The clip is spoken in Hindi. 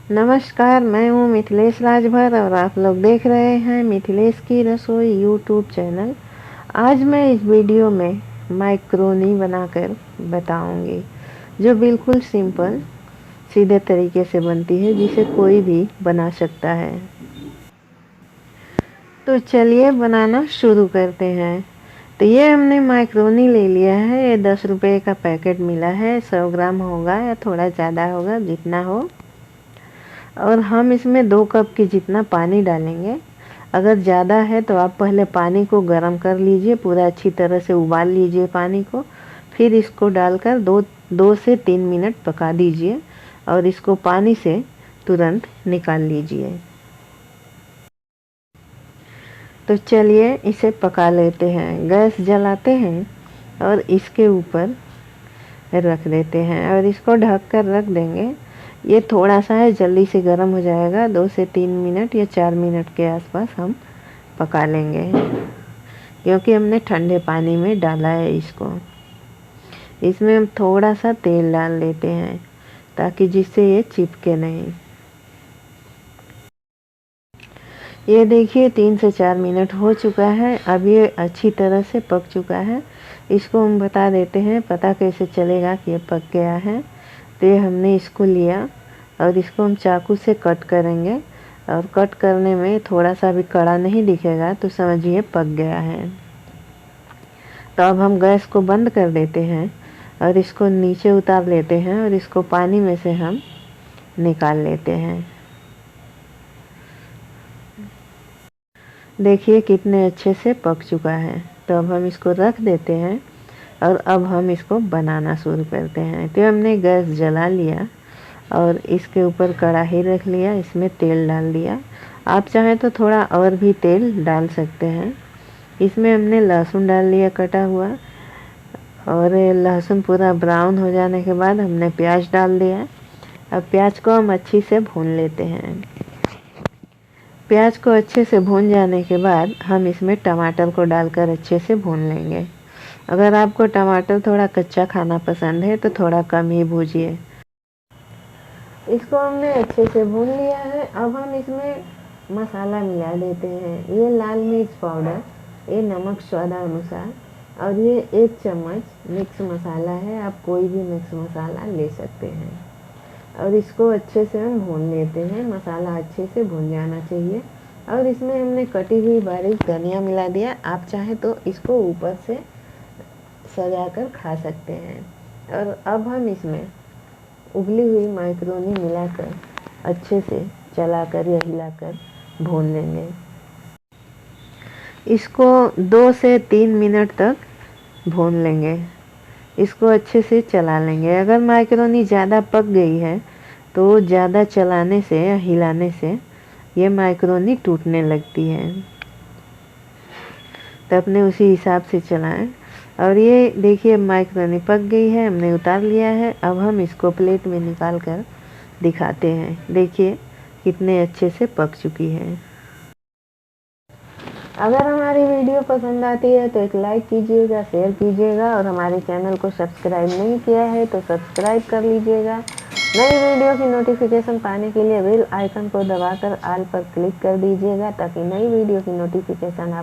नमस्कार, मैं हूँ मिथिलेश राजभर और आप लोग देख रहे हैं मिथिलेश की रसोई यूट्यूब चैनल। आज मैं इस वीडियो में मैक्रोनी बनाकर बताऊंगी, जो बिल्कुल सिंपल सीधे तरीके से बनती है, जिसे कोई भी बना सकता है। तो चलिए बनाना शुरू करते हैं। तो ये हमने मैक्रोनी ले लिया है। ये 10 रुपये का पैकेट मिला है। 100 ग्राम होगा या थोड़ा ज़्यादा होगा, जितना हो। और हम इसमें 2 कप के जितना पानी डालेंगे। अगर ज़्यादा है तो आप पहले पानी को गर्म कर लीजिए, पूरा अच्छी तरह से उबाल लीजिए पानी को। फिर इसको डालकर 2 से 3 मिनट पका दीजिए और इसको पानी से तुरंत निकाल लीजिए। तो चलिए इसे पका लेते हैं। गैस जलाते हैं और इसके ऊपर रख देते हैं और इसको ढक कर रख देंगे। ये थोड़ा सा है, जल्दी से गर्म हो जाएगा। 2 से 3 मिनट या 4 मिनट के आसपास हम पका लेंगे, क्योंकि हमने ठंडे पानी में डाला है इसको। इसमें हम थोड़ा सा तेल डाल देते हैं ताकि जिससे ये चिपके नहीं। ये देखिए 3 से 4 मिनट हो चुका है। अब ये अच्छी तरह से पक चुका है। इसको हम बता देते हैं, पता कैसे चलेगा कि ये पक गया है। तो ये हमने इसको लिया और इसको हम चाकू से कट करेंगे, और कट करने में थोड़ा सा भी कड़ा नहीं दिखेगा तो समझिए पक गया है। तो अब हम गैस को बंद कर देते हैं और इसको नीचे उतार लेते हैं और इसको पानी में से हम निकाल लेते हैं। देखिए कितने अच्छे से पक चुका है। तो अब हम इसको रख देते हैं और अब हम इसको बनाना शुरू करते हैं। तो हमने गैस जला लिया और इसके ऊपर कढ़ाई रख लिया, इसमें तेल डाल दिया। आप चाहें तो थोड़ा और भी तेल डाल सकते हैं। इसमें हमने लहसुन डाल लिया कटा हुआ, और लहसुन पूरा ब्राउन हो जाने के बाद हमने प्याज डाल दिया। अब प्याज को हम अच्छी से भून लेते हैं। प्याज को अच्छे से भून जाने के बाद हम इसमें टमाटर को डालकर अच्छे से भून लेंगे। अगर आपको टमाटर थोड़ा कच्चा खाना पसंद है तो थोड़ा कम ही भूजिए। इसको हमने अच्छे से भून लिया है। अब हम इसमें मसाला मिला देते हैं। ये लाल मिर्च पाउडर, ये नमक स्वादानुसार, और ये 1 चम्मच मिक्स मसाला है। आप कोई भी मिक्स मसाला ले सकते हैं। और इसको अच्छे से हम भून लेते हैं। मसाला अच्छे से भून जाना चाहिए। और इसमें हमने कटी हुई बारीक धनिया मिला दिया। आप चाहें तो इसको ऊपर से सजाकर खा सकते हैं। और अब हम इसमें उबली हुई मैक्रोनी मिलाकर अच्छे से चलाकर या हिलाकर भून लेंगे। इसको 2 से 3 मिनट तक भून लेंगे। इसको अच्छे से चला लेंगे। अगर मैक्रोनी ज़्यादा पक गई है तो ज़्यादा चलाने से या हिलाने से ये मैक्रोनी टूटने लगती है। तो अपने उसी हिसाब से चलाएं। और ये देखिए मैक्रोनी पक गई है, हमने उतार लिया है। अब हम इसको प्लेट में निकाल कर दिखाते हैं। देखिए कितने अच्छे से पक चुकी है। अगर हमारी वीडियो पसंद आती है तो एक लाइक कीजिएगा, शेयर कीजिएगा, और हमारे चैनल को सब्सक्राइब नहीं किया है तो सब्सक्राइब कर लीजिएगा। नई वीडियो की नोटिफिकेशन पाने के लिए बेल आइकन को दबाकर ऑल पर क्लिक कर दीजिएगा, ताकि नई वीडियो की नोटिफिकेशन आप